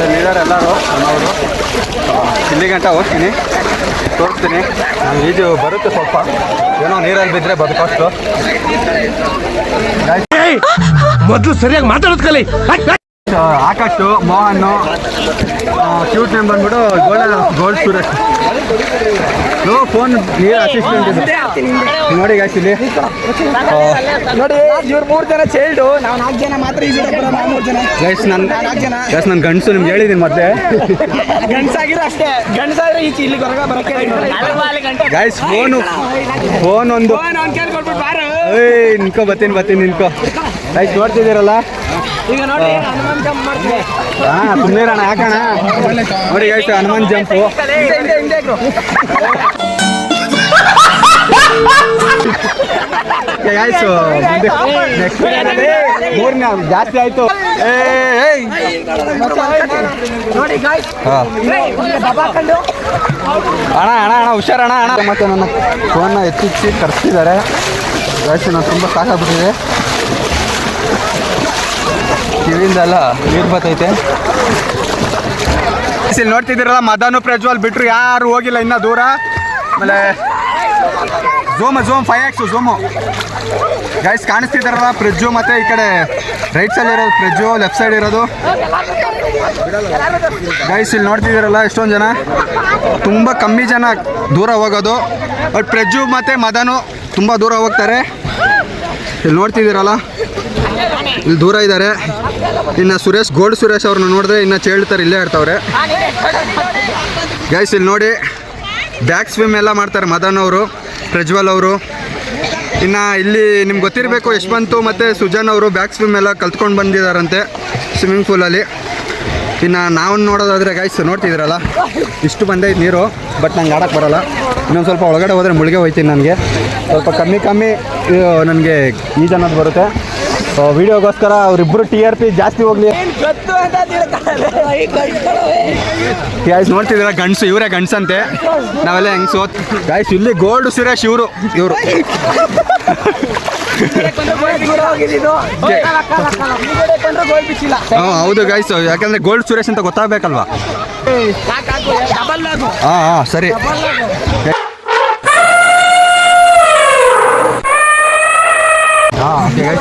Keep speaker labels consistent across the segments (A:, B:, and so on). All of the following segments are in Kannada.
A: ಇಲ್ಲಿದ್ದಾರೆ ಎಲ್ಲರೂ ನಮ್ಮವರು. ಇಲ್ಲಿ ಗಂಟ ಹೋಗ್ತೀನಿ, ತೋರಿಸ್ತೀನಿ. ನಾನು ಈಜು ಬರುತ್ತೆ ಸ್ವಲ್ಪ, ಏನೋ ನೀರಲ್ಲಿ ಬಿದ್ದರೆ ಬದುಕಷ್ಟು.
B: ಮೊದಲು ಸರಿಯಾಗಿ ಮಾತಾಡೋದು ಕಲಿ.
A: ಆಕಾಶು, ಮೋಹನ್ನು, ಕ್ಯೂಟ್ ನೇಮ್ ಬಂದ್ಬಿಟ್ಟು ಗೋಲ್ಡ್ ಸುರೇಶ್. ಫೋನ್ ನೀರು ಅಸಿಸ್ಟೆಂಟ್ ಇದು ನೋಡಿ ಗಾಯ್ಸ್. ಇಲ್ಲಿ
C: ನೋಡಿ ಇವ್ರು 3 ಜನ ಚೈಲ್ಡು, ನಾವು 4 ಜನ ಮಾತ್ರ.
A: ಗೈಸ್ ನನ್ನ ಗಂಡಸು ನಿಮ್ಗೆ ಹೇಳಿದ್ದೀನಿ ಮತ್ತೆ.
C: ಗಂಡಸಾಗಿರೋ ಅಷ್ಟೇ, ಗಂಡಸಾದ್ರೆ ಈಚೆ ಇಲ್ಲಿ ಹೊರಗೆ ಬರೋಕ್ಕೆ.
A: ಗೈಸ್ ಫೋನ್ ಒಂದು ನಿನ್ಕೋ ಬರ್ತೀನಿ ನಿನ್ಕೋ. ಗೈಸ್ ನೋಡ್ತಿದ್ದೀರಲ್ಲ,
C: ಈಗ ನೋಡಿ ಹನುಮಾನ್ ಜಂಪ್ ಮಾಡ್ತೀವಿ.
A: ಸುಮ್ಮನೆ ಹಾಕೋಣ ನೋಡಿ ಗೈಸ್, ಹನುಮಾನ್ ಜಂಪು. ಗಾಯ್ಸು ಮೂರನೇ ಜಾಸ್ತಿ ಆಯ್ತು.
C: ನೋಡಿ ಗಾಯ್ಸ್,
A: ಅಣ್ಣ ಹುಷಾರಣ್ಣ ಮತ್ತೆ ನನ್ನ ಫೋನ್ನ ಎತ್ತಿಚ್ಚಿ ಕರ್ಸ್ತಿದ್ದಾರೆ ಗಾಯ್ಸ್. ನಾನು ತುಂಬ ಸಾಕಾಗ್ಬಿಟ್ಟಿದೆ, ಕಿವಿಯಿಂದೆಲ್ಲ ನೀರು ಬರ್ತೈತೆ. ಇಲ್ಲಿ ನೋಡ್ತಿದ್ದೀರಲ್ಲ, ಮದನು ಪ್ರಜ್ವಲ್ ಬಿಟ್ಟರು ಯಾರು ಹೋಗಿಲ್ಲ ಇನ್ನೂ ದೂರ. ಆಮೇಲೆ ಝೂಮ್ 5X ಝೂಮು ಗೈಸ್ ಕಾಣಿಸ್ತಿದ್ದಾರಲ್ಲ, ಪ್ರಜ್ಜು ಮತ್ತು ಈ ಕಡೆ ರೈಟ್ ಸೈಡ್ ಇರೋದು ಪ್ರಜ್ಜು, ಲೆಫ್ಟ್ ಸೈಡ್ ಇರೋದು ಗೈಸ್. ಇಲ್ಲಿ ನೋಡ್ತಿದ್ದೀರಲ್ಲ ಎಷ್ಟೊಂದು ಜನ, ತುಂಬ ಕಮ್ಮಿ ಜನ ದೂರ ಹೋಗೋದು. ಬಟ್ ಪ್ರಜ್ಜು ಮತ್ತು ಮದನು ತುಂಬ ದೂರ ಹೋಗ್ತಾರೆ. ಇಲ್ಲಿ ನೋಡ್ತಿದ್ದೀರಲ್ಲ, ಇಲ್ಲಿ ದೂರ ಇದ್ದಾರೆ. ಇನ್ನು ಗೋಲ್ಡ್ ಸುರೇಶ್ ಅವ್ರನ್ನ ನೋಡಿದ್ರೆ ಇನ್ನು ಚೇಳ್ತಾರೆ, ಇಲ್ಲೇ ಇರ್ತಾವ್ರೆ ಗೈಸ್. ಇಲ್ಲಿ ನೋಡಿ, ಬ್ಯಾಕ್ ಸ್ವಿಮ್ ಎಲ್ಲ ಮಾಡ್ತಾರೆ ಮದನ್ ಅವರು, ಪ್ರಜ್ವಲ್ ಅವರು. ಇನ್ನು ಇಲ್ಲಿ ನಿಮ್ಗೆ ಗೊತ್ತಿರಬೇಕು, ಯಶ್ವಂತು ಮತ್ತು ಸುಜನ್ ಅವರು ಬ್ಯಾಕ್ ಸ್ವಿಮ್ ಎಲ್ಲ ಕಲ್ತ್ಕೊಂಡು ಬಂದಿದ್ದಾರಂತೆ ಸ್ವಿಮ್ಮಿಂಗ್ ಪೂಲಲ್ಲಿ. ಇನ್ನು ನಾವು ನೋಡೋದಾದರೆ ಗೈಸ್ ನೋಡ್ತಿದ್ದೀರಲ್ಲ, ಇಷ್ಟು ಬಂದೈತೆ ನೀರು. ಬಟ್ ನಂಗೆ ಆಡೋಕ್ಕೆ ಬರೋಲ್ಲ. ಇನ್ನೊಂದು ಸ್ವಲ್ಪ ಒಳಗಡೆ ಹೋದರೆ ಮುಳುಗೆ ಹೋಯ್ತೀನಿ. ನನಗೆ ಸ್ವಲ್ಪ ಕಮ್ಮಿ ನನಗೆ ಈಜನ್ನೋದು ಬರುತ್ತೆ. ವಿಡಿಯೋಗೋಸ್ಕರ ಅವರಿಬ್ಬರು TRP ಜಾಸ್ತಿ ಹೋಗಲಿ. ಗಾಯ್ಸ್ ನೋಡ್ತಿದ್ದೀರ, ಗಂಡಸು ಇವರೇ ಗಂಡಸಂತೆ, ನಾವೆಲ್ಲ ಹೆಂಗೆ ಸೋತ್ ಗಾಯ್ಸ್. ಇಲ್ಲಿ ಗೋಲ್ಡ್ ಸುರೇಶ್ ಇವರು ಹೌದು ಗಾಯ್ಸ್, ಯಾಕಂದ್ರೆ ಗೋಲ್ಡ್ ಸುರೇಶ್ ಅಂತ ಗೊತ್ತಾಗಬೇಕಲ್ವಾ. ಹಾಂ ಸರಿ.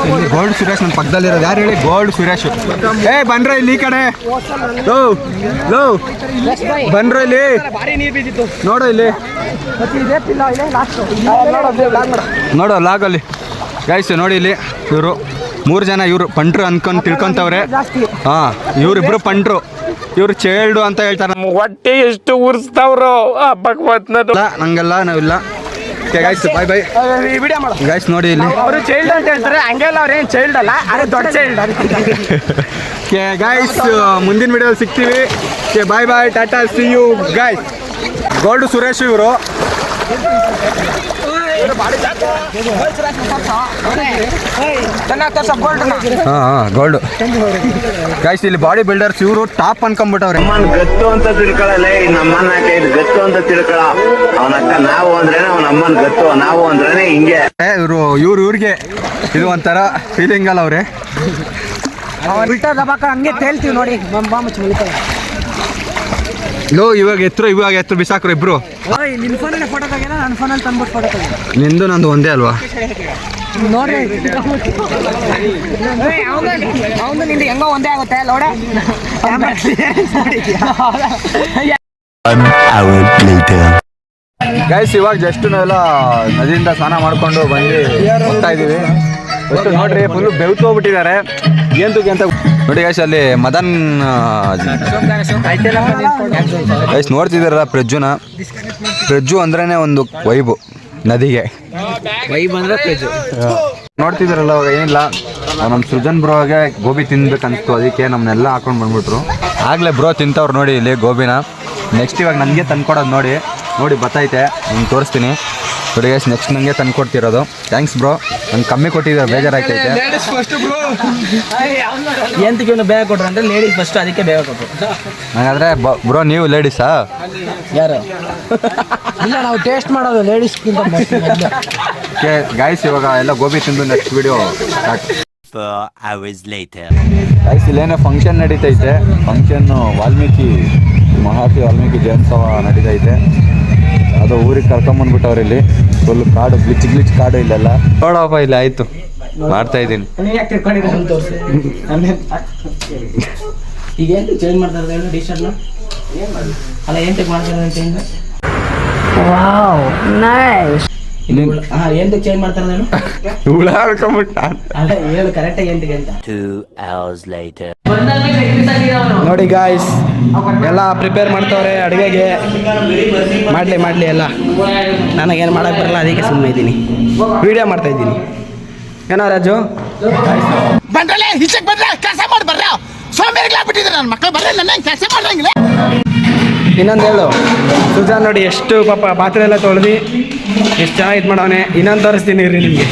A: ಇಲ್ಲಿ ಗೋಲ್ಡ್ ಸುರೇಶ್ ನನ್ನ ಪಕ್ಕದಲ್ಲಿರೋದು. ಯಾರು ಹೇಳಿ? ಗೋಲ್ಡ್ ಸುರೇಶ್. ಬನ್ರ ಇಲ್ಲಿ ಈ ಕಡೆ, ಬನ್ರ ಇಲ್ಲಿ ನೋಡು, ಇಲ್ಲಿ ನೋಡು ಲಾಗಲ್ಲಿ ಗೈಸ್. ನೋಡಿ ಇಲ್ಲಿ ಇವರು 3 ಜನ, ಇವರು ಪಂಟ್ರು ಅನ್ಕೊಂಡು ತಿಳ್ಕೊಂತವ್ರೆ. ಇವರಿಬ್ರು ಪಂಟ್ರು, ಇವ್ರು ಚೇಲ್ಡು ಅಂತ ಹೇಳ್ತಾರೆ.
B: ಹೊಟ್ಟೆ ಎಷ್ಟು ಉರ್ಸ್ತಾವ್ರು
A: ನಂಗೆಲ್ಲ ನಾವಿಲ್ಲ. Guys bye guys. ನೋಡಿ ಇಲ್ಲಿ
C: ಅವರು ಚೈಲ್ಡ್ ಅಂತ ಹೇಳ್ತಾರೆ, ಹಂಗೆಲ್ಲ ಅವ್ರೇನು ಚೈಲ್ಡ್ ಅಲ್ಲ, ಅದೇ ದೊಡ್ಡ ಚೈಲ್ಡ್.
A: ಗೈಸ್ ಮುಂದಿನ ವಿಡಿಯೋದಲ್ಲಿ ಸಿಗ್ತೀವಿ. Bye tata, see you guys. Gold Suresh ಇವರು. Gold guys. ಇಲ್ಲಿ ಬಾಡಿ ಬಿಲ್ಡರ್ಸ್ ಇವರು ಟಾಪ್ ಅನ್ಕೊಂಡ್ಬಿಟ್ಟವ್ರೆ.
D: ಗತ್ತು ಅಂತ ತಿಳ್ಕೊಳ್ಳಲ್ಲ, ನಮ್ಮನ್ನ ಗತ್ತು ಅಂತ ತಿಳ್ಕೊಳ. ಅವನಕ್ಕ ನಾವು ಅಂದ್ರೇನೆ, ಅವನ ಅಮ್ಮನ್ ಗತ್ತು, ನಾವು ಅಂದ್ರೇನೆ ಹಿಂಗೆ.
A: ಇವ್ರಿಗೆ ಇದು ಒಂಥರ ಫೀಲಿಂಗ್ ಅಲ್ಲ ಅವ್ರೆ.
C: ಹಂಗೆ ತೇಲ್ತೀವಿ ನೋಡಿ.
A: ಇವಾಗ ಎತ್ತರ ಬಿಸಾಕ್ರು ಇಬ್ರು.
C: ನಿನ್ನ ಫೋನಲ್ಲಿ ಫೋಟೋ ತೆಗೆನ, ನನ್ನ ಫೋನಲ್ಲಿ ತಂದ್ಬಿಟ್ಟು ಫೋಟೋ ತೆಗೆ.
A: ನಿಂದು ನಂದು ಒಂದೇ ಅಲ್ವಾ?
C: ನೋಡ್ರಿ ಅವನು ನಿಂದು ಹೆಂಗೋ ಒಂದೇ ಆಗುತ್ತೆ ನೋಡ.
A: ಗೈಸ್ ಇವಾಗ ಜಸ್ಟ್ ನಾವೆಲ್ಲ ನದಿಯಿಂದ ಸ್ನಾನ ಮಾಡ್ಕೊಂಡು ಬಂದು ಹೋಗ್ತಾ ಇದೀವಿ. ನೋಡ್ರಿ ಫುಲ್ ಬೆವ್ತು ಹೋಗ್ಬಿಟ್ಟಿದ್ದಾರೆ. ಅಂತ ನೋಡಿ ಗೈಸ್, ಅಲ್ಲಿ ಮದನ್ ಗೈಸ್ ನೋಡ್ತಿದಾರಲ್ಲ ಪ್ರಜ್ಜು ಅಂದ್ರೇನೆ ಒಂದು ವೈಬು ನದಿಗೆ. ನೋಡ್ತಿದಾರಲ್ಲ ಅವಾಗ ಏನಿಲ್ಲ, ನಮ್ಮ ಸೃಜನ್ ಬ್ರೋಗೆ ಗೋಬಿ ತಿನ್ಬೇಕನ್ಸ್ತು, ಅದಕ್ಕೆ ನಮ್ಮನ್ನೆಲ್ಲ ಹಾಕೊಂಡು ಬಂದ್ಬಿಟ್ರು. ಆಗ್ಲೇ ಬ್ರೋ ತಿಂತವ್ರು ನೋಡಿ ಇಲ್ಲಿ ಗೋಬಿನ. ನೆಕ್ಸ್ಟ್ ಇವಾಗ ನನಗೆ ತಂದ್ಕೊಡೋದು ನೋಡಿ ಬತ್ತೈತೆ, ನಿಮ್ಗೆ ತೋರಿಸ್ತೀನಿ ನೋಡಿ ಗೈಸ್. ನೆಕ್ಸ್ಟ್ ನನಗೆ ತಂದು ಕೊಡ್ತಿರೋದು. ಥ್ಯಾಂಕ್ಸ್ ಬ್ರೋ, ನಂಗೆ ಕಮ್ಮಿ ಕೊಟ್ಟಿದ್ದಾರೆ, ಬೇಜಾರಾಗ್ತೈತೆ.
C: ಎಂತಕ್ಕೆ ಬೇಗ ಕೊಟ್ರು ಅಂದರೆ ಲೇಡೀಸ್ ಫಸ್ಟ್, ಅದಕ್ಕೆ ಬೇಗ ಕೊಟ್ಟರು.
A: ಹಾಗಾದರೆ ಬ್ರೋ ನೀವು ಲೇಡೀಸಾ?
C: ಯಾರು ಇಲ್ಲ, ನಾವು ಟೇಸ್ಟ್ ಮಾಡೋದು ಲೇಡೀಸ್ಗಿಂತ.
A: ಗೈಸ್ ಇವಾಗ ಎಲ್ಲ ಗೋಬಿ ತಿಂದು next video start.
E: 4 hours later.
F: Guys ಇಲ್ಲೇನೋ ಫಂಕ್ಷನ್ ನಡೀತೈತೆ. ಫಂಕ್ಷನ್ನು ಮಹರ್ಷಿ ವಾಲ್ಮೀಕಿ ಜಯಂತ್ಸವ ನಡೀತೈತೆ. ಅದು ಊರಿಗೆ ಕರ್ಕೊಂಬಂದ್ಬಿಟ್ಟವ್ರು ಇಲ್ಲಿ. ಫುಲ್ ಕಾಡು ಗ್ಲಿಚ್ ಕಾಡು ಇಲ್ಲೆಲ್ಲ. ನೋಡಪ್ಪ ಇಲ್ಲಿ ಆಯ್ತು ಮಾಡ್ತಾ ಇದ್ದೀನಿ.
C: ಈಗ ಏನು ಚೇಂಜ್ ಮಾಡ್ತಾರೆ ಹೇಳು ಟಿ ಶರ್ಟ್ನ ಅಲ್ಲ ಏನು ಮಾಡ್ತಾರೆ ಚೇಂಜ್ ಏನು ಚೇಂಜ್ ಮಾಡ್ತಾರೆ ಹೇಳು
A: ಹುಳ ಹಾಡ್ಕೊಂಬಿಟ್ಟ.
C: ಅಲ್ಲ ಹೇಳು ಕರೆಕ್ಟಾಗಿ ಎಂಟಿಗೆ ಅಂತ
E: 2 hours later.
C: ನೋಡಿ ಗಾಯ್ಸ್ ಎಲ್ಲ ಪ್ರಿಪೇರ್ ಮಾಡ್ತವ್ರೆ ಅಡುಗೆಗೆ. ಮಾಡಲಿ ಎಲ್ಲ ನನಗೇನು ಮಾಡೋಕ್ಕೆ ಬರಲ್ಲ, ಅದಕ್ಕೆ ಸುಮ್ಮನೆ ಇದ್ದೀನಿ, ವಿಡಿಯೋ ಮಾಡ್ತಾ ಇದ್ದೀನಿ. ಏನೋ ರಾಜು
G: ಬಂದ್ರಲ್ಲ ಈಚೆಗೆ ಬಂದ್ರೆ ಕೆಲಸ ಮಾಡಿ ಬರ್ರ ಸೋಂಬೇರಿಗಳಾಗ್ಬಿಟ್ಟಿದ್ರೆ ನನ್ನ ಮಕ್ಕಳು ಬರ್ರೆ ನನ್ನ ಕೆಲಸ ಮಾಡ್ರಂಗಿಲ್ಲ.
C: ಇನ್ನೊಂದು ಹೇಳು ಸುಜಾನ್ ನೋಡಿ ಎಷ್ಟು ಪಾಪ ಪಾತ್ರೆ ಎಲ್ಲ ತೊಳೆದು ಎಷ್ಟು ಚೆನ್ನಾಗಿ ಇದು ಮಾಡವನೆ. ಇನ್ನೊಂದು ತೋರಿಸ್ತೀನಿ ಇರ್ರಿ ನಿಮಗೆ.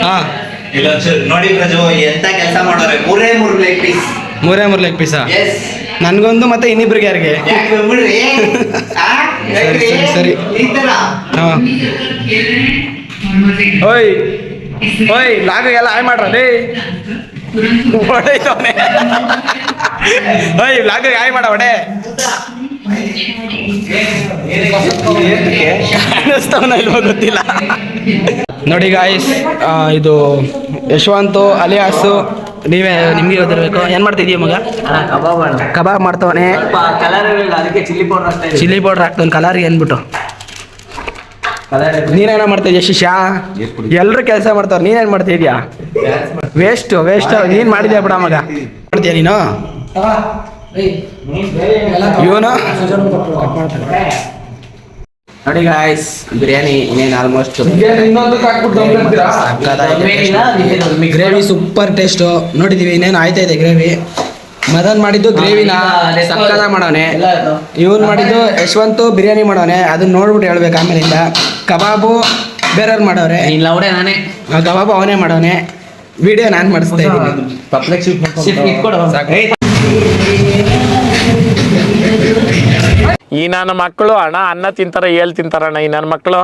C: ಹಾಂ
H: ನೋಡಿ ಪ್ರಜು ಎಂತ ಕೆಲಸ ಮಾಡೋರೆ. ಮೂರೇ ಮೂರು ಲೆಗ್ ಪೀಸಾ
C: ನನಗೊಂದು ಮತ್ತೆ ಇನ್ನಿಬ್ರಿಗೆ ಯಾರಿಗೆ? ಸರಿ ಹಾಂ ಓಯ್ ಲಾಗ ಎಲ್ಲ ಹಾಯ್ ಮಾಡ್ರೇ ಹೊಡೈತವನೆ. ಓಯ್ ಲಾಗ ಹಾಯ್ ಮಾಡ ಹೊಡೆ ಅನ್ನಿಸ್ತವನ ಇಲ್ವೋ ಗೊತ್ತಿಲ್ಲ. ನೋಡಿ ಗಾಯ್ಸ್ ಇದು ಯಶವಂತು ಅಲಿಯಾಸು. ನಿಮ್ಗೆ ಗೊತ್ತಿರಬೇಕು. ಏನು ಮಾಡ್ತಿದೀಯ ಮಗ? ಕಬಾಬ್ ಮಾಡ್ತವನೆ. ಚಿಲ್ಲಿ ಪೌಡರ್ ಹಾಕ್ತಾನೆ ಕಲರ್ಗೆ ಅಂದ್ಬಿಟ್ಟು. ನೀನೇನೋ ಮಾಡ್ತಾ ಇದೀಯ ಶಿಷ್ಯ? ಎಲ್ಲರೂ ಕೆಲಸ ಮಾಡ್ತಾವ್ರು, ನೀನೇನು ಮಾಡ್ತಾ ಇದೀಯಾ? ವೇಸ್ಟ್ ನೀನು ಮಾಡಿದ್ಯಾ ಬಿಡ ಮಗ. ಮಾಡ್ತೀಯ ನೀನು? ಇವನು ನೋಡಿ ಗಾಯ್ಸ್ ಬಿರಿಯಾನಿ ಇನ್ನೇನು ಆಲ್ಮೋಸ್ಟ್ ಗ್ರೇವಿ ಸೂಪರ್ ಟೇಸ್ಟು. ನೋಡಿದೀವಿ ಇನ್ನೇನು ಆಯ್ತಾ ಇದೆ ಗ್ರೇವಿ. ಮದನ್ ಮಾಡಿದ್ದು ಗ್ರೇವಿನ ಸಕ್ಕದ ಮಾಡವನೆ. ಇವನು ಮಾಡಿದ್ದು ಯಶವಂತು ಬಿರಿಯಾನಿ ಮಾಡವನೆ. ಅದನ್ನ ನೋಡ್ಬಿಟ್ಟು ಹೇಳ್ಬೇಕು ಆಮೇಲಿಂದ. ಕಬಾಬು ಬೇರೆಯವ್ರು ಮಾಡವ್ರೆ, ಕಬಾಬು ಅವನೇ ಮಾಡವನೆ. ವಿಡಿಯೋ ನಾನು ಮಾಡಿಸ್ತಾ ಇದ್ದೀನಿ.
B: ಈ ನನ್ನ ಮಕ್ಕಳು ಅನ್ನ ತಿಂತಾರ ತಿಂತಾರಣ್ಣ. ಈ ನನ್ನ ಮಕ್ಕಳು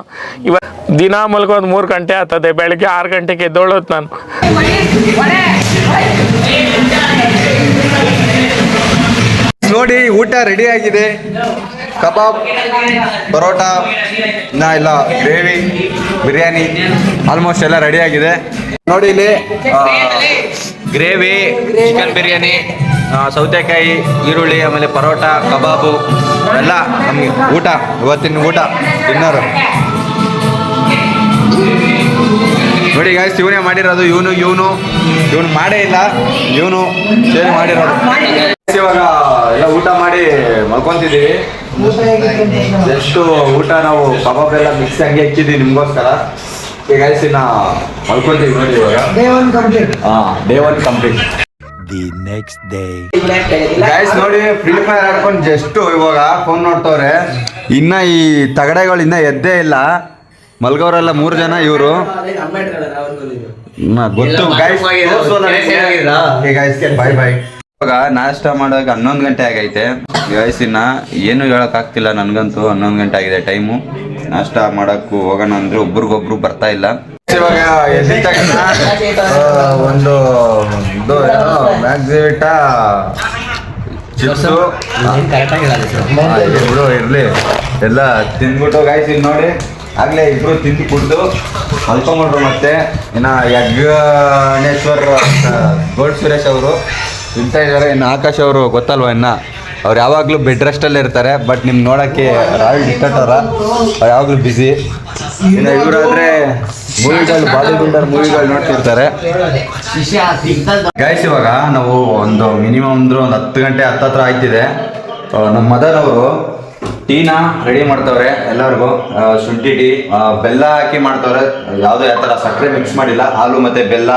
B: ದಿನ ಮಲ್ಕೊಂಡು 3 ಗಂಟೆ ಆಗ್ತದೆ. ಬೆಳಗ್ಗೆ 6 ಗಂಟೆಗೆ ಎದ್ದೋಳೋದು ನಾನು.
A: ನೋಡಿ ಊಟ ರೆಡಿ ಆಗಿದೆ. ಕಬಾಬ್, ಪರೋಟ ಇಲ್ಲ ಗ್ರೇವಿ, ಬಿರಿಯಾನಿ ಆಲ್ಮೋಸ್ಟ್ ಎಲ್ಲ ರೆಡಿ ಆಗಿದೆ. ನೋಡಿ ಇಲ್ಲಿ ಗ್ರೇವಿ, ಚಿಕನ್ ಬಿರಿಯಾನಿ, ಸೌತೆಕಾಯಿ, ಈರುಳ್ಳಿ, ಆಮೇಲೆ ಪರೋಟ, ಕಬಾಬು ಎಲ್ಲ ನಮಗೆ ಊಟ. ಇವತ್ತಿನ ಊಟ ಡಿನ್ನರು. ನೋಡಿ ಗಾಯ್ಸ್ ಇವನೇ ಮಾಡಿರೋದು. ಇವನು ಮಾಡೇ ಇಲ್ಲ, ಇವನು ಸೇರಿ ಮಾಡಿರೋದು. ಇವಾಗ ಎಲ್ಲ ಊಟ ಮಾಡಿ ಮಲ್ಕೊಂತಿದ್ದೀವಿ. ಎಷ್ಟು ಊಟ ನಾವು ಕಬಾಬ್ ಎಲ್ಲ ಮಿಕ್ಸ್ ಹಂಗೆ ಇಕ್ಕಿದ್ದೀವಿ ನಿಮ್ಗೋಸ್ಕರ. ಗಾಯ್ಸ್ ಇನ್ನ ಮಲ್ಕೊಂತೀವಿ ನೋಡಿ ಇವಾಗ. Day one complete.
E: The next day.
A: Guys ನೋಡಿ ಫ್ರೀ ಫೈರ್ ಆಡ್ಕೊಂಡು ಜಸ್ಟ್ ಇವಾಗ ಫೋನ್ ನೋಡ್ತವ್ರೆ. ಇನ್ನ ಈ ತಗಡೆಗಳು ಇನ್ನ ಎದ್ದೇ ಇಲ್ಲ. ಮಲ್ಗವ್ರೆಲ್ಲ 3 ಜನ ಇವರು ಗೊತ್ತು. ಬಾಯ್. ಇವಾಗ ನಾಷ್ಟ ಮಾಡೋಕೆ 11 ಗಂಟೆ ಆಗೈತೆ ಗಾಯ್ಸ್. ಇನ್ನ ಏನು ಹೇಳಕ್ ಆಗ್ತಿಲ್ಲ ನನಗಂತೂ. 11 ಗಂಟೆ ಆಗಿದೆ ಟೈಮು. ನಾಷ್ಟ ಮಾಡಕ್ಕೂ ಹೋಗೋಣ ಅಂದ್ರೆ ಒಬ್ರಿಗೊಬ್ರು ಬರ್ತಾ ಇಲ್ಲ. ಇವಾಗ ಎದ್ದಿದ ತಕ್ಷಣ ಒಂದು ಮ್ಯಾಕ್ಸಿವಿಟ ಚಿಪ್ಸು ಬಿಡು ಇರ್ಲಿ ಎಲ್ಲ ತಿಂದ್ಬಿಟ್ಟು ಗಾಯ್ಸ್ ಇಲ್ಲಿ ನೋಡಿ ಆಗ್ಲೇ ಇಬ್ರು ತಿಂದು ಕುಡ್ದು ಮಲ್ಕೊಂಡ್ರು. ಮತ್ತೆ ಇನ್ನ ಯಜ್ಞೇಶ್ವರ್ ಗೋಲ್ಡ್ ಸುರೇಶ್ ಅವರು ತಿಂತಾ ಇದ್ದಾರೆ. ಇನ್ನು ಆಕಾಶ್ ಅವರು ಗೊತ್ತಲ್ವ, ಇನ್ನ ಅವ್ರು ಯಾವಾಗಲೂ ಬೆಡ್ ರೆಸ್ಟಲ್ಲೇ ಇರ್ತಾರೆ. ಬಟ್ ನಿಮ್ಗೆ ನೋಡೋಕ್ಕೆ ರಾಯಲ್ ಡಿಕ್ಟೇಟರ, ಅವ್ರು ಯಾವಾಗಲೂ ಬ್ಯುಸಿ. ಇನ್ನು ಇವರಾದರೆ ಬಾಡಿ ಬಿಲ್ಡರ್ ಮೂವಿಗಳು ನೋಡ್ತಿರ್ತಾರೆ ಗೈಸ್. ಇವಾಗ ನಾವು ಒಂದು ಮಿನಿಮಮ್ ಅಂದ್ರೆ ಒಂದು 10 ಗಂಟೆ ಹತ್ತತ್ರ ಆಯ್ತಿದೆ. ನಮ್ಮ ಮದರ್ ಅವರು ಟೀನ ರೆಡಿ ಮಾಡ್ತವ್ರೆ ಎಲ್ಲರಿಗೂ. ಶುಂಠಿ ಟೀ, ಬೆಲ್ಲ ಹಾಕಿ ಮಾಡ್ತವ್ರೆ. ಯಾವುದೋ ಯಾವ ಥರ ಸಕ್ಕರೆ ಮಿಕ್ಸ್ ಮಾಡಿಲ್ಲ, ಹಾಲು ಮತ್ತು ಬೆಲ್ಲ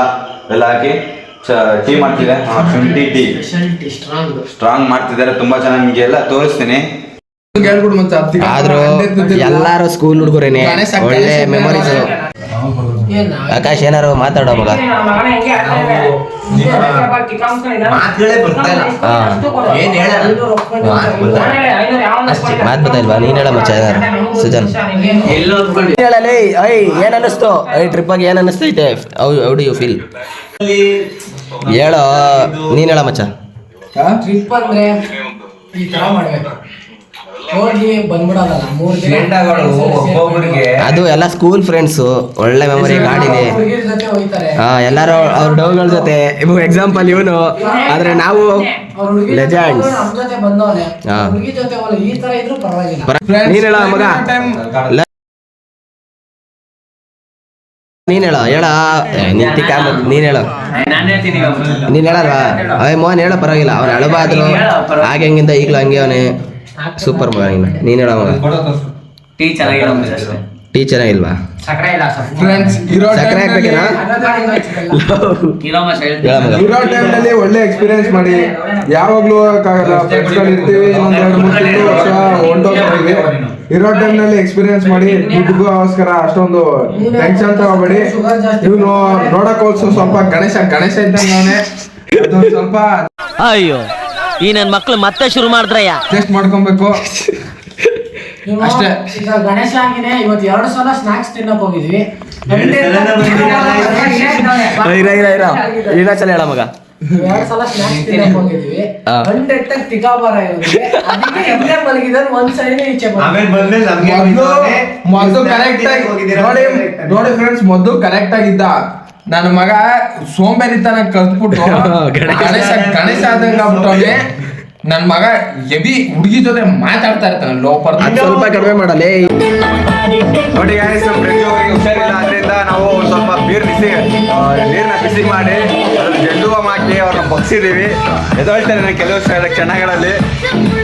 A: ಹಾಕಿ ಟೀ ಮಾಡ್ತಿದೆ. ಶುಂಠಿ ಟೀ ಸ್ಟ್ರಾಂಗ್ ಮಾಡ್ತಿದ್ದಾರೆ, ತುಂಬ ಚೆನ್ನಾಗಿ. ನಿಮಗೆ ಎಲ್ಲ ತೋರಿಸ್ತೀನಿ.
C: ಆದ್ರೂ ಎಲ್ಲಾರು ಸ್ಕೂಲ್ ಹುಡುಗರೇನೆ, ಒಳ್ಳೆ ಮೆಮೊರೀಸ್. ಆಕಾಶ್ ಏನಾರು ಮಾತಾಡೋ ಮಗ.
H: ಮಾತುಗಳೇ ಬರ್ತಾ ಇಲ್ಲ. ಏನ್
C: ಮಾತು ಬರ್ತಾ ಇಲ್ವಾ? ನೀನ್ ಹೇಳ ಮಚ್ಚ ಸುಜನ್ ಹೇಳಲೇ. ಏನ್ ಅನ್ನಿಸ್ತು ಈ ಟ್ರಿಪ್ ಆಗಿ? ಏನ್ ಅನ್ನಿಸ್ತೈತೆ? How do you feel? ಹೇಳೋ, ನೀನ್ ಹೇಳ ಮಚ್ಚ.
I: ಟ್ರಿಪ್ ಅಂದ್ರೆ ಈ ತರ ಮಾಡ್ಬೇಕು, ಹೋಗಿ ಬಂದ್ಬಿಡೋದಲ್ಲ 3 ದಿನ.
H: ಒಬ್ಬೊಬ್ಬರಿಗೆ
C: ಅದು ಎಲ್ಲ ಸ್ಕೂಲ್ ಫ್ರೆಂಡ್ಸು, ಒಳ್ಳೆ ಮೆಮೊರಿ ಗಾಡಿಲಿ.
I: ಹುಡುಗಿರ್ ಜೊತೆ ಹೋಗ್ತಾರೆ,
C: ಎಲ್ಲಾರು ಅವ್ರ ಡೌಗಳ ಜೊತೆ. ಎಕ್ಸಾಂಪಲ್ ಇವನು, ಆದ್ರೆ ನಾವು
I: ಅವ್ರ ಹುಡುಗಿ
C: ಲೆಜೆಂಡ್ಸ್.
I: ನಮ್ ಜೊತೆ ಬಂದವನೆ,
C: ಹಾ.
I: ಹುಡುಗಿ ಜೊತೆ ಹೋಗಲ್ಲ, ಈ ತರ ಇದ್ರು ಪರವಾಗಿಲ್ಲ.
C: ನೀನ್ ಹೇಳ ಮಗ, ನೀನ್ ಹೇಳ ಹೇಳ ನೀನ್ ಹೇಳ. ನೀನ್ ಹೇಳಲ್ವಾ? ಮೋಹನ್ ಹೇಳ, ಪರವಾಗಿಲ್ಲ. ಅವ್ನ ಅಳಬಾದ್ರು ಹಾಗೆ ಹೆಂಗಿಂದ ಈಗ್ಲೂ ಹಂಗೆ ಅವನೇ ಸೂಪರ್ ಮಗ. ನೀನ್ ಹೇಳ ಮಗ. ಟೀ ಚೆನ್ನಾಗಿಲ್ವಾ? ಸಕ್ಕರೆ ಹಾಕ್ಬೇಕೇನಾ? ಹೇಳ ಮಗ.
A: ಇರೋ ಟೈಮ್ನಲ್ಲಿ ಒಳ್ಳೆ ಎಕ್ಸ್ಪೀರಿಯನ್ಸ್ ಮಾಡಿ, ಯಾವಾಗ್ಲೂ ಇರ್ತೀವಿ, ಇನ್ನೊಂದ್ 2-3 ತಿಂಗಳು ವರ್ಷ ಹೊಂಟೋಗ್ತೀವಿ. ಇರೋ ಟೈಮ್ನಲ್ಲಿ ಎಕ್ಸ್ಪೀರಿಯನ್ಸ್ ಮಾಡಿ, ದುಡ್ಡುಗೋಸ್ಕರ ಅಷ್ಟೊಂದು ಟೆನ್ಷನ್ ತಗೋಬೇಡಿ. ಇವನು ನೋಡಕ್ ಹೋಲ್ಸು ಸ್ವಲ್ಪ ಗಣೇಶ ಇದ್ದಂಗೆ ಅವನೇ. ಸ್ವಲ್ಪ
J: ಅಯ್ಯೋ, ಈ ನನ್ ಮಕ್ಳು ಮತ್ತೆ ಶುರು ಮಾಡಿದ್ರಯ್ಯ.
A: ಟೆಸ್ಟ್ ಮಾಡ್ಕೊಬೇಕು ಅಷ್ಟೇ.
I: ಈಗ ಗಣೇಶ ಆಗಿನೇ ಇವತ್ತು 2 ಸಲ ಸ್ನಾಕ್ಸ್ ತಿನ್ನಕ್ ಹೋಗಿದ್ವಿ.
C: ಇನ್ನೊಂದ್ಸಲ ಹೇಳ ಮಗ.
I: 2 ಸಲ ಸ್ನಾಕ್ಸ್ ತಿನ್ನಕ್ ಹೋಗಿದ್ವಿ. ಗಂಟೆಟ್ಟಾಗ ತಿಗಾಬಾರ ಇರೋದ್ವಿ, ಅದಕ್ಕೆ ಇಲ್ಲೇ ಮಲಗಿದ್ರೆ ಒಂದ್ ಸೈಡ್ ಈಚೆ
A: ಮೊದ್ಲು ಕರೆಕ್ಟ್ ಆಗಿ ನೋಡಿ ಫ್ರೆಂಡ್ಸ್, ಮೊದ್ಲು ಕರೆಕ್ಟ್ ಆಗಿದ್ದ. ನನ್ನ ಮಗ ಸೋಂಬೇರಿತನ ಕಲ್ತ್ಬಿಟ್ಟು ಗಣೇಶ ಆದಂಗ ಆಗ್ಬಿಟ್ಟವನೆ. ನನ್ ಮಗ ಎಬಿ ಹುಡುಗಿ ಜೊತೆ ಮಾತಾಡ್ತಾ ಇರ್ತಾನೆ ಲೋಪರ್.
C: ಸ್ವಲ್ಪ ಕಡಿಮೆ ಮಾಡಲೇ.
A: ನೋಡಿ ಗಾಯ್ಸ್, ಪ್ರತಿಯೊಬ್ಬರಿಗೆ ಹುಷಾರಿಲ್ಲ, ಆದ್ರಿಂದ ನಾವು ಸ್ವಲ್ಪ ನೀರ್ನ ಬಿಸಿ ಮಾಡಿ ಜಂಡು ಹೂವು ಹಾಕಿ ಅವ್ರನ್ನ ಬಗ್ಸಿದೀವಿ. ಎದೊಳ್ತಾರೆ ಕೆಲವು ಕ್ಷಣಗಳಲ್ಲಿ.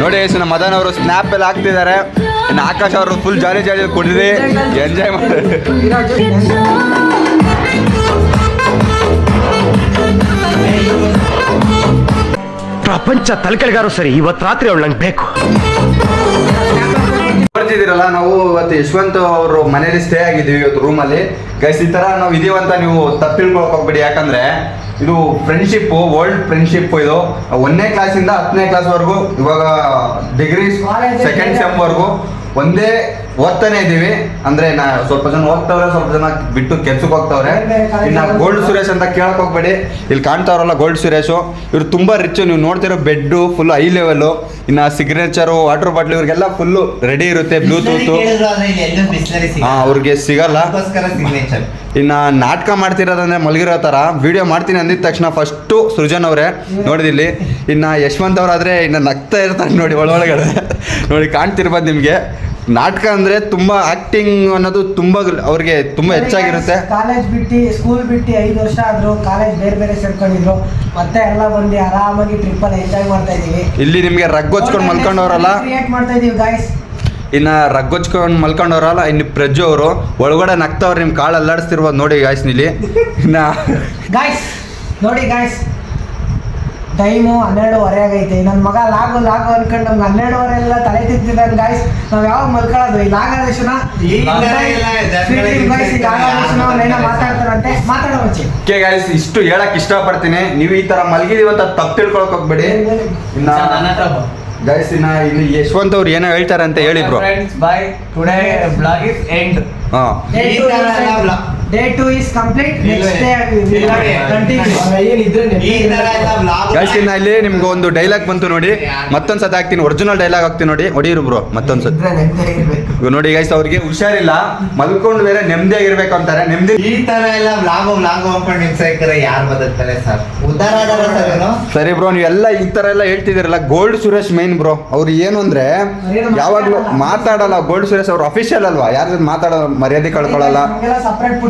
A: ನೋಡಿ ಗಾಯ್ಸ್, ನಮ್ಮ ಮದನ್ ಅವರು ಸ್ನ್ಯಾಪ್ ಎಲ್ಲ ಹಾಕ್ತಿದ್ದಾರೆ. ಇನ್ನು ಆಕಾಶ್ ಅವರು ಫುಲ್ ಜಾಲಿ ಕುಡಿದು ಎಂಜಾಯ್ ಮಾಡಿ.
J: ಪ್ರಪಂಚ ತಲೆಕೆಳಗಾರು ಸರಿ, ಇವತ್ತು ರಾತ್ರಿ ಅವಳು ನಂಗೆ ಬೇಕು.
A: ನೋಡ್ತಿದ್ದೀರಲ್ಲ, ನಾವು ಇವತ್ತು ಯಶವಂತ್ ಅವರು ಮನೇಲಿ ಸ್ಟೇ ಆಗಿದ್ದೀವಿ ಇವತ್ತು ರೂಮಲ್ಲಿ. ಗೈಸ್, ಈ ತರ ನಾವು ಇದೀವಂತ ನೀವು ತಪ್ಪು ತಿಳ್ಕೊಳಕ್ ಹೋಗ್ಬೇಡಿ. ಯಾಕಂದ್ರೆ ಇದು ಫ್ರೆಂಡ್ಶಿಪ್, ವರ್ಲ್ಡ್ ಫ್ರೆಂಡ್ಶಿಪ್. ಇದು 1ನೇ ಕ್ಲಾಸಿಂದ 10ನೇ ಕ್ಲಾಸ್ವರೆಗೂ, ಇವಾಗ ಡಿಗ್ರಿ 2nd ಸೆಮ್ ವರೆಗೂ ಒಂದೇ ಓದ್ತಾನೆ ಇದೀವಿ. ಅಂದ್ರೆ ಸ್ವಲ್ಪ ಜನ ಓದ್ತವ್ರೆ, ಸ್ವಲ್ಪ ಜನ ಬಿಟ್ಟು ಕೆಲ್ಸಕ್ಕೆ ಹೋಗ್ತವ್ರೆ. ಇನ್ನ ಗೋಲ್ಡ್ ಸುರೇಶ್ ಅಂತ ಕೇಳಕ್ ಹೋಗ್ಬೇಡಿ. ಇಲ್ಲಿ ಕಾಣ್ತಾವ್ರಲ್ಲ ಗೋಲ್ಡ್ ಸುರೇಶ್, ಇವ್ರು ತುಂಬಾ ರಿಚ್. ನೀವು ನೋಡ್ತಿರೋ ಬೆಡ್ ಫುಲ್ ಹೈ ಲೆವೆಲ್. ಇನ್ನ ಸಿಗ್ನೇಚರು, ವಾಟರ್ ಬಾಟ್ಲ್ ಇವ್ರಿಗೆಲ್ಲ ಫುಲ್ ರೆಡಿ ಇರುತ್ತೆ. ಬ್ಲೂಟೂತ್ ಅವ್ರಿಗೆ ಸಿಗಲ್ಲ. ಇನ್ನ ನಾಟಕ ಮಾಡ್ತಿರೋದಂದ್ರೆ ಮಲಗಿರೋ ತರ ವಿಡಿಯೋ ಮಾಡ್ತೀನಿ ಅಂದಿದ ತಕ್ಷಣ ಫಸ್ಟ್ ಸೃಜನ್ ಅವರೇ ನೋಡಿದಿಲ್ಲಿ. ಇನ್ನ ಯಶವಂತ್ ಅವರಾದ್ರೆ ಇನ್ನ ನಗ್ತಾ ಇರ್ತಾರೆ ನೋಡಿ ಒಳಗಡೆ. ನೋಡಿ ಕಾಣ್ತಿರ್ಬೋದು ನಿಮ್ಗೆ. ನಾಟಕ ಅಂದ್ರೆ ತುಂಬಾ ಆಕ್ಟಿಂಗ್ ಅನ್ನೋದು ತುಂಬಾ ಅವ್ರಿಗೆ ತುಂಬಾ ಹೆಚ್ಚಾಗಿರುತ್ತೆ.
I: ಕಾಲೇಜ್ ಬಿಟ್ಟು, ಸ್ಕೂಲ್ ಬಿಟ್ಟು 5 ವರ್ಷ ಆದ್ರು, ಕಾಲೇಜ್ ಬೇರೆ ಸೇರ್ಕೊಂಡಿದ್ರು, ಮತ್ತೆ ಎಲ್ಲ ಬಂದು ಆರಾಮಾಗಿ ಟ್ರಿಪ್ ಅಲ್ಲಿ ಎಂಜಾಯ್ ಮಾಡ್ತಾ ಇದೀವಿ.
A: ಇಲ್ಲಿ ನಿಮ್ಗೆ ರಗ್ಗೊಚ್ಕೊಂಡು ಮಲ್ಕೊಂಡವ್ರಲ್ಲ,
I: ಕ್ರಿಯೇಟ್ ಮಾಡ್ತಾ ಇದೀವಿ ಗಾಯ್ಸ್.
A: ಇನ್ನ ರಗ್ಗೊಚ್ಕೊಂಡು ಮಲ್ಕೊಂಡವ್ರಲ್ಲ, ಇನ್ನು ಪ್ರಜ್ಜು ಅವರು ಒಳಗಡೆ ನಗ್ತವ್ರು. ನಿಮ್ ಕಾಳು ಅಲ್ಲಾಡಿಸ್ತಿರ್ಬೋದು ನೋಡಿ ಗಾಯ್ಸ್ ಇಲ್ಲಿ. ಇನ್ನ
I: ಗಾಯ್ಸ್ ನೋಡಿ ಗಾಯ್ಸ್, ಟೈಮು 12:30 ಆಗೈತೆ. ನನ್ನ ಮಗ ಲಾಗು ಅನ್ಕೊಂಡು ನಮ್ಗೆ 12:30 ಎಲ್ಲ ತಲೆ ತಿಂತಿದ್ದಾನೆ ಗಾಯ್ಸ್. ನಾವ್ ಯಾವಾಗ ಮಲ್ಕೊಳ್ಳೋದು? ಈ ಲಾಗಾದೇಶನ ಮಾತಾಡ್ತಾರಂತೆ, ಮಾತಾಡೋ ಮುಂಚೆ
A: ಓಕೆ ಗಾಯ್ಸ್, ಇಷ್ಟು ಹೇಳಕ್ ಇಷ್ಟಪಡ್ತೀನಿ. ನೀವು ಈ ತರ ಮಲಗಿದೀವಿ ಅಂತ ತಪ್ಪು ತಿಳ್ಕೊಳಕ್ ಹೋಗ್ಬೇಡಿ. ಇನ್ನ ಗೈಸ್, ಇನ್ನ ಇಲ್ಲಿ ಯಶವಂತ್ ಅವ್ರು ಏನೋ ಹೇಳ್ತಾರೆ ಅಂತ ಹೇಳಿ bro.
I: Day 2 is complete. Next day we will continue.
A: Guys, ಇನ್ನ ಇಲ್ಲಿ ನಿಮ್ಗೆ ಒಂದು ಡೈಲಾಗ್ ಬಂತು ನೋಡಿ. ಮತ್ತೊಂದ್ಸತಿ ಹಾಕ್ತೀನಿ, ಒರಿಜಿನಲ್ ಡೈಲಾಗ್ ಹಾಕ್ತೀನಿ ನೋಡಿ. ಹೊಡೀರು ಬ್ರೋ ಮತ್ತೊಂದ್ಸತಿ. ಇವಾಗ ನೋಡಿ ಗೈಸ್, ಅವ್ರಿಗೆ ಹುಷಾರಿಲ್ಲ, ಮಲ್ಕೊಂಡು ಬೇರೆ ನೆಮ್ಮದಿಯಾಗಿರ್ಬೇಕು ಅಂತಾರೆ. ನೆಮ್ಮದಿ
H: ಈ ತರ ಎಲ್ಲ ವ್ಲಾಗ್ ಅನ್ಕೊಂಡು ನಿಮ್ಸೈಕರ ಯಾರು ಬದುಕ್ತಾರೆ ಸರ್? ಉದ್ದಾರ
A: ಸರಿ ಬ್ರೋ, ನೀವೆಲ್ಲ ಈ ತರ ಎಲ್ಲ ಹೇಳ್ತಿದ್ದೀರಲ್ಲ. Gold Suresh main bro. ಅವ್ರು ಏನು ಅಂದ್ರೆ ಯಾವಾಗ್ಲೂ ಮಾತಾಡಲ್ಲ. ಗೋಲ್ಡ್ ಸುರೇಶ್ ಅವ್ರು ಅಫಿಷಿಯಲ್ ಅಲ್ವಾ, ಯಾರ ಜೊತೆ ಮಾತಾಡೋ ಮರ್ಯಾದೆ ಕಳ್ಕೊಳ್ಳಲ್ಲ.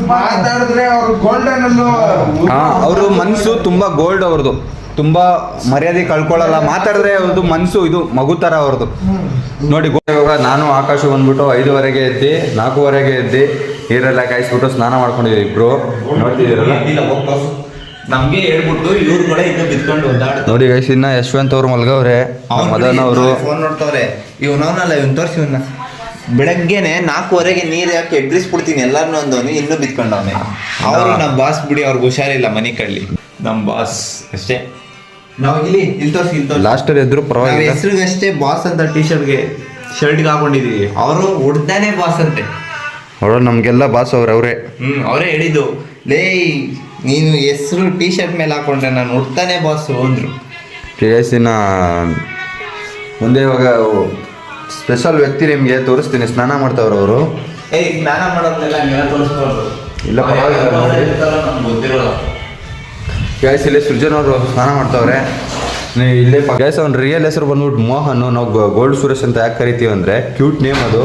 G: ಮಾತಾಡಿದ್ರೆ ಅವ್ರು ಗೋಲ್ಡನ್ ಅಲ್ಲೂ.
A: ಅವರು ಮನ್ಸು ತುಂಬಾ ಗೋಲ್ಡ್ ಅವ್ರದ್ದು, ತುಂಬಾ ಮರ್ಯಾದೆ ಕಳ್ಕೊಳ್ಳಲ್ಲ. ಮಾತಾಡಿದ್ರೆ ಅವ್ರದ್ದು ಮನ್ಸು ಇದು ಮಗು ತರ ಅವ್ರದ್ದು ನೋಡಿ. ಇವಾಗ ನಾನು ಆಕಾಶ ಬಂದ್ಬಿಟ್ಟು 5:30ಗೆ ಎದ್ದಿ, 4:15ಗೆ ಎದ್ದಿ, ನೀರೆಲ್ಲ ಕಾಯಿಸ್ಬಿಟ್ಟು ಸ್ನಾನ ಮಾಡ್ಕೊಂಡಿದ್ದೀವಿ ಇಬ್ರು. ನೋಡ್ತಿದ್ದೀರಲ್ಲ,
H: ನಮ್ಗೆ ಹೇಳ್ಬಿಟ್ಟು ಇವ್ರು ಕೂಡ ಇನ್ನು ಬಿತ್ಕೊಂಡು
A: ನೋಡಿ ಗೈಸ್. ಇನ್ನ ಯಶವಂತ್ ಅವ್ರು ಮಲ್ಗವ್ರೆ, ಮದನ್ ಅವರು
H: ಫೋನ್ ನೋಡ್ತವ್ರೆ. ಇವನವನಲ್ಲ, ಇವನ್ ತೋರಿಸಿ ಇವನ್ನ. ಬೆಳಗ್ಗೆನೆ 4:15ಗೆ ನೀರು ಯಾಕೆ ಎಗ್ರಿಸ್ಬಿಡ್ತೀನಿ ಎಲ್ಲಾರನ್ನೂ ಅಂದವನು, ಇನ್ನೂ ಬಿತ್ಕೊಂಡವನೆ. ಅವ್ರು ನಮ್ಮ ಬಾಸ್ ಬಿಡಿ, ಅವ್ರಿಗೆ ಹುಷಾರಿಲ್ಲ ಮನೆ ಕಳ್ಳಿ. ನಮ್ಮ ಬಾಸ್ ಅಷ್ಟೇ. ನಾವು ಇಲ್ಲಿ ತೋರಿಸಿ
F: ಲಾಸ್ಟಲ್ಲಿ ಎದ್ರು ಪರವಾಗಿಲ್ಲ.
H: ಹೆಸರಿಗಷ್ಟೇ ಬಾಸ್ ಅಂತ ಶರ್ಟ್ಗೆ ಹಾಕೊಂಡಿದೀವಿ. ಅವರು ಉಡ್ದಾನೆ ಬಾಸ್ ಅಂತೆ.
F: ಅವರು ನಮಗೆಲ್ಲ ಬಾಸ್ ಅವರೇ.
H: ಅವರೇ ಹೇಳಿದ್ದು, ಲೇ ನೀನು ಹೆಸರು ಟಿ ಶರ್ಟ್ ಮೇಲೆ ಹಾಕೊಂಡ್ರೆ ನಾನು ಉಡ್ತಾನೆ ಬಾಸು ಅಂದ್ರು.
F: ಇನ್ನು ಮುಂದೆ ಇವಾಗ ಸ್ಪೆಷಲ್ ವ್ಯಕ್ತಿ ನಿಮಗೆ ತೋರಿಸ್ತೀನಿ. ಸ್ನಾನ ಮಾಡ್ತಾವ್ರು ಅವರು.
H: ಸ್ನಾನ ಮಾಡೋದನ್ನೆಲ್ಲ ತೋರಿಸ್ಬಾರ್ದು.
F: ಇಲ್ಲ
H: ನಮ್ಗೆ ಗೊತ್ತಿರೋಲ್ಲ.
F: ಗ್ಯಾಸ್ ಇಲ್ಲಿ ಸೃಜನ್ ಅವರು ಸ್ನಾನ ಮಾಡ್ತಾವ್ರೆ. ನೀವು ಇಲ್ಲೇ ಗ್ಯಾಸ್ ಅವ್ನ ರಿಯಲ್ ಹೆಸರು ಬಂದ್ಬಿಟ್ಟು ಮೋಹನ್. ನಾವು ಗೋಲ್ಡ್ ಸುರೇಶ್ ಅಂತ ಯಾಕೆ ಕರಿತೀವಿ ಅಂದರೆ ಕ್ಯೂಟ್ ನೇಮ್ ಅದು.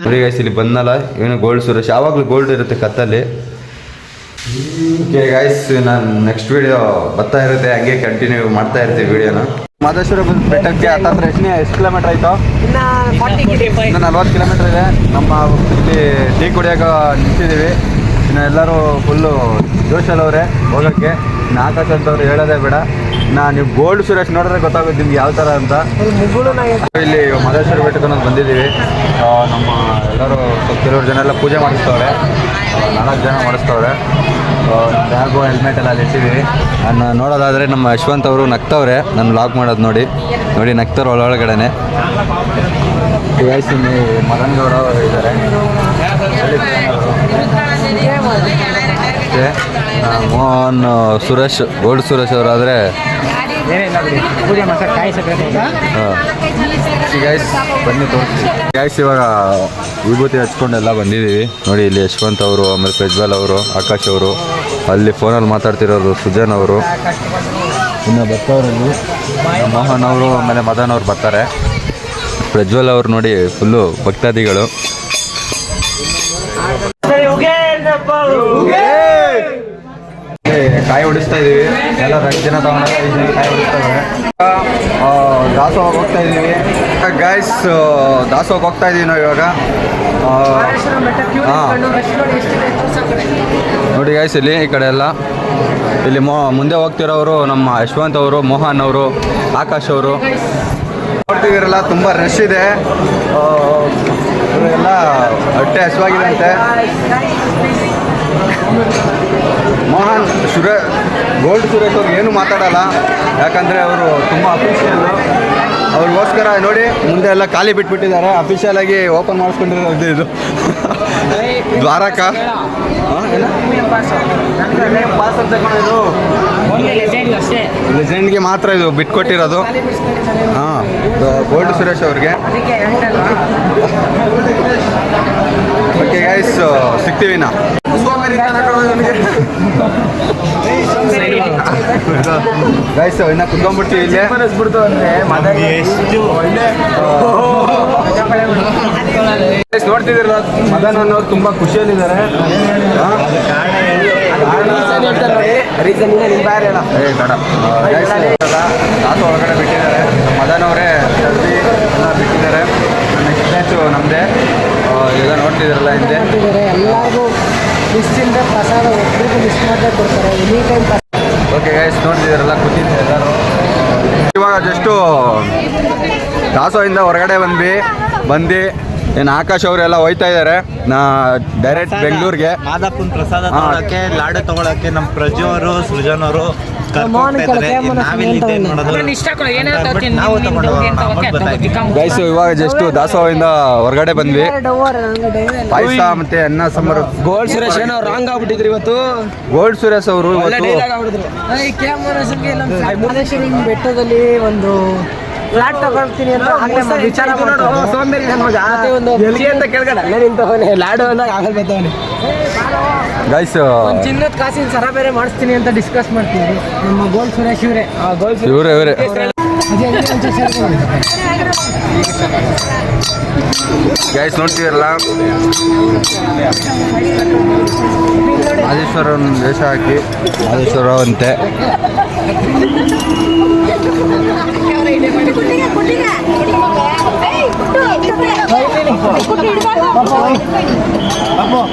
F: ನೋಡಿ ಗ್ಯಾಸ್ ಇಲ್ಲಿ ಬಂದಲ್ಲ ಇವನು ಗೋಲ್ಡ್ ಸುರೇಶ್. ಯಾವಾಗಲೂ ಗೋಲ್ಡ್ ಇರುತ್ತೆ ಕತ್ತಲ್ಲಿ. ಓಕೆ ಗಾಯ್ಸ್, ನಾನು ನೆಕ್ಸ್ಟ್ ವಿಡಿಯೋ ಬರ್ತಾ ಇರುತ್ತೆ, ಹಂಗೆ ಕಂಟಿನ್ಯೂ ಮಾಡ್ತಾ ಇರ್ತೀವಿ ವಿಡಿಯೋನ. ಮಾದೇಶ್ವರ ಬೆಟ್ಟಕ್ಕೆ ಹತ್ತತ್ರ ಎಷ್ಟು ಕಿಲೋಮೀಟರ್ ಆಯಿತು? ಇನ್ನು 40 ಕಿಲೋಮೀಟರ್ ಇದೆ. ನಮ್ಮ ಇಲ್ಲಿ ಟೀ ಕುಡಿಯೋಕೆ ನಿಂತಿದ್ದೀವಿ. ಇನ್ನು ಎಲ್ಲರೂ ಫುಲ್ಲು ಜೋಶಲ್ಲವ್ರೆ ಹೋಗೋಕ್ಕೆ. ಇನ್ನು ಆಕಾಶ ಅಂತವ್ರು ಹೇಳೋದೇ ಬೇಡ. ನೀವು ಗೋಲ್ಡ್ ಸುರೇಶ್ ನೋಡಿದ್ರೆ ಗೊತ್ತಾಗುತ್ತೆ ನಿಮ್ಗೆ ಯಾವ ಥರ ಅಂತ. ಇಲ್ಲಿ ಮಾದೇಶ್ವರ ಬೆಟ್ಟಕ್ಕೆ ನಾವು ಬಂದಿದ್ದೀವಿ. ನಮ್ಮ ಎಲ್ಲರೂ ಕೆಲವರು ಜನ ಎಲ್ಲ ಪೂಜೆ ಮಾಡಿಸ್ತವ್ರೆ. 4 ಜನ ಮಾಡಿಸ್ತವ್ರೆ. ಬ್ಯಾಗು ಹೆಲ್ಮೆಟ್ ಎಲ್ಲ ಅಲ್ಲಿ ಇಟ್ಟಿದ್ದೀವಿ. ನಾನು ನೋಡೋದಾದರೆ ನಮ್ಮ ಯಶವಂತ್ ಅವರು ನಗ್ತವ್ರೆ ನಾನು ವ್ಲಾಗ್ ಮಾಡೋದು ನೋಡಿ ನಗ್ತವ್ರು ಒಳಗಡೆನೆ. ವಯಸ್ಸಿನ ಮದನ್ ಗೌಡ ಅವರು ಇದ್ದಾರೆ. ಮೋಹನ್ ಸುರೇಶ್ ಗೋಲ್ಡ್ ಸುರೇಶ್ ಅವರಾದರೆ ಗೈಸ್ ಬನ್ನಿ ತೋರಿಸಿ. ಗೈಸ್ ಇವಾಗ ವಿಭೂತಿ ಹಚ್ಕೊಂಡೆಲ್ಲ ಬಂದಿದ್ದೀವಿ. ನೋಡಿ ಇಲ್ಲಿ ಯಶವಂತ್ ಅವರು, ಆಮೇಲೆ ಪ್ರಜ್ವಲ್ ಅವರು, ಆಕಾಶ್ ಅವರು, ಅಲ್ಲಿ ಫೋನಲ್ಲಿ ಮಾತಾಡ್ತಿರೋರು ಸುಜನ್ ಅವರು, ಇನ್ನು ಬರ್ತಾವ್ರಲ್ಲಿ ಮೋಹನ್ ಅವರು, ಆಮೇಲೆ ಮದನ್ ಅವ್ರು ಬರ್ತಾರೆ. ಪ್ರಜ್ವಲ್ ಅವರು ನೋಡಿ ಫುಲ್ಲು ಭಕ್ತಾದಿಗಳು. ಕಾಯಿ ಹೊಡಿಸ್ತಾ ಇದೀವಿ. ಎಲ್ಲ 2 ಜನ ತಗೊಂಡು ಕಾಯಿ ಹೊಡಿಸ್ತಾ ಇದ್ದಾರೆ. ದಾಸೋಹ ಹೋಗ್ತಾ ಇದ್ದೀವಿ ಗೈಸ್. ದಾಸೋಹ ಹೋಗ್ತಾ ಇದೀವಿ ನಾವು ಇವಾಗ. ನೋಡಿ ಗೈಸ್ ಇಲ್ಲಿ ಈ ಕಡೆ ಎಲ್ಲ ಇಲ್ಲಿ ಮುಂದೆ ಹೋಗ್ತಿರೋರು ನಮ್ಮ ಯಶವಂತ್ ಅವರು, ಮೋಹನ್ ಅವರು, ಆಕಾಶ್ ಅವರು. ನೋಡ್ತಿದ್ದೀರಲ್ಲ ತುಂಬ ರಶ್ ಇದೆ. ಎಲ್ಲ ಹೊಟ್ಟೆ ಹಸುವಾಗಿದಂತೆ. ಮೋಹನ್ ಗೋಲ್ಡ್ ಸುರೇಶ್ ಅವ್ರಿಗೆ ಏನು ಮಾತಾಡಲ್ಲ, ಯಾಕಂದರೆ ಅವರು ತುಂಬ ಅಫಿಷಿಯಲ್ಲು. ಅವ್ರಿಗೋಸ್ಕರ ನೋಡಿ ಮುಂದೆ ಎಲ್ಲ ಖಾಲಿ ಬಿಟ್ಬಿಟ್ಟಿದ್ದಾರೆ. ಅಫಿಷಿಯಲಾಗಿ ಓಪನ್ ಮಾಡಿಸ್ಕೊಂಡಿರೋದು ಇದು ದ್ವಾರಕ. ಪಾಸ್ ಅಂತ ಇದು ಲೆಜೆಂಡ್ಗೆ ಮಾತ್ರ ಇದು ಬಿಟ್ಕೊಟ್ಟಿರೋದು. ಹಾಂ, ಗೋಲ್ಡ್ ಸುರೇಶ್ ಅವ್ರಿಗೆ. ಓಕೆ ಗೈಸ್, ಸಿಗ್ತೀವಿ ನಾ. ಗೈಸ್ ಇನ್ನ ಕುತ್ಕೊಂಡ್ಬಿಡ್ತೀವಿ ಇಲ್ಲೇ. ನೋಡ್ತಿದ್ದೀರಲ್ಲ ಮದನ್ ಅನ್ನೋರು ತುಂಬ ಖುಷಿಯಲ್ಲಿದ್ದಾರೆ. ದಾಸು ಒಳಗಡೆ ಬಿಟ್ಟಿದ್ದಾರೆ. ಮದನ್ ಅವರೇ ಜಲ್ದಿ ಎಲ್ಲ ಬಿಟ್ಟಿದ್ದಾರೆ. ನೆಕ್ಸ್ಟ್ ಮ್ಯಾಚು ನಮ್ಮದೇ. ಈಗ ನೋಡ್ತಿದ್ದೀರಲ್ಲ ಹಿಂದೆ
I: ಎಲ್ಲರಿಗೂ ಮಿಸ್ಸಿಂದ ಪ್ರಸಾದ ಒಬ್ಬರಿಗೂ ಮಿಸ್ ಮಾಡದೆ ಕೊಡ್ತಾರೆ ಎನಿ ಟೈಮ್.
F: ಓಕೆ ಗೈಸ್, ನೋಡ್ತಿದ್ದೀರಲ್ಲ ಕೂತಿದ್ದಾರೆ ಎಲ್ಲರೂ. ಇವಾಗ ಜಸ್ಟು ದಾಸೋಹಿಂದ ಹೊರಗಡೆ ಬಂದು ಏನು ಆಕಾಶ್ ಅವರೆಲ್ಲ ಹೋಯ್ತಾ ಇದ್ದಾರೆ ಡೈರೆಕ್ಟ್ ಬೆಂಗಳೂರಿಗೆ.
H: ಮಾದಪ್ಪನ ಪ್ರಸಾದ ತಗೊಳಕ್ಕೆ, ಲಾಡು ತಗೊಳಕ್ಕೆ ನಮ್ಮ ಪ್ರಜು ಅವರು, ಸೃಜನ್ ಅವರು
F: ಗೈಸ್ ಇವಾಗ ಜಸ್ಟ್ ದಾಸೋಹಿಂದ ಹೊರಗಡೆ ಬಂದ್ವಿ. ಪಾಯಸ ಮತ್ತೆ ಅನ್ನ ಸಾಂಬಾರು.
C: ಗೋಲ್ಡ್ ಸುರೇಶ್ ಏನೋ ರಾಂಗ್ ಆಗ್ಬಿಟ್ಟಿದ್ರು ಇವತ್ತು.
F: ಗೋಲ್ಡ್ ಸುರೇಶ್ ಅವರು
I: ಬೆಟ್ಟದಲ್ಲಿ ಒಂದು ಫ್ಲಾಟ್ ತಗೊಳ್ತೀನಿ ಅಂತ ವಿಚಾರ ಲಾಡು ಅಂದಾಗ ಆಗಲ್ ಬರ್ತವನೆ.
F: ಗೈಸ್
I: ಚಿನ್ನದ ಕಾಸಿನ ಸರ ಬೇರೆ ಮಾಡಿಸ್ತೀನಿ ಅಂತ ಡಿಸ್ಕಸ್ ಮಾಡ್ತೀವಿ. ನಮ್ಮ ಗೋಲ್ಡ್ ಸುರೇಶ್ ಇವರೇ.
F: ಇವರೇ ಗೈಸ್ ನೋಡ್ತೀರಲ್ಲ ಮಾದೇಶ್ವರ ವೇಷ ಹಾಕಿ ಮಾದೇಶ್ವರ ಅಂತೆ.
I: Vamos.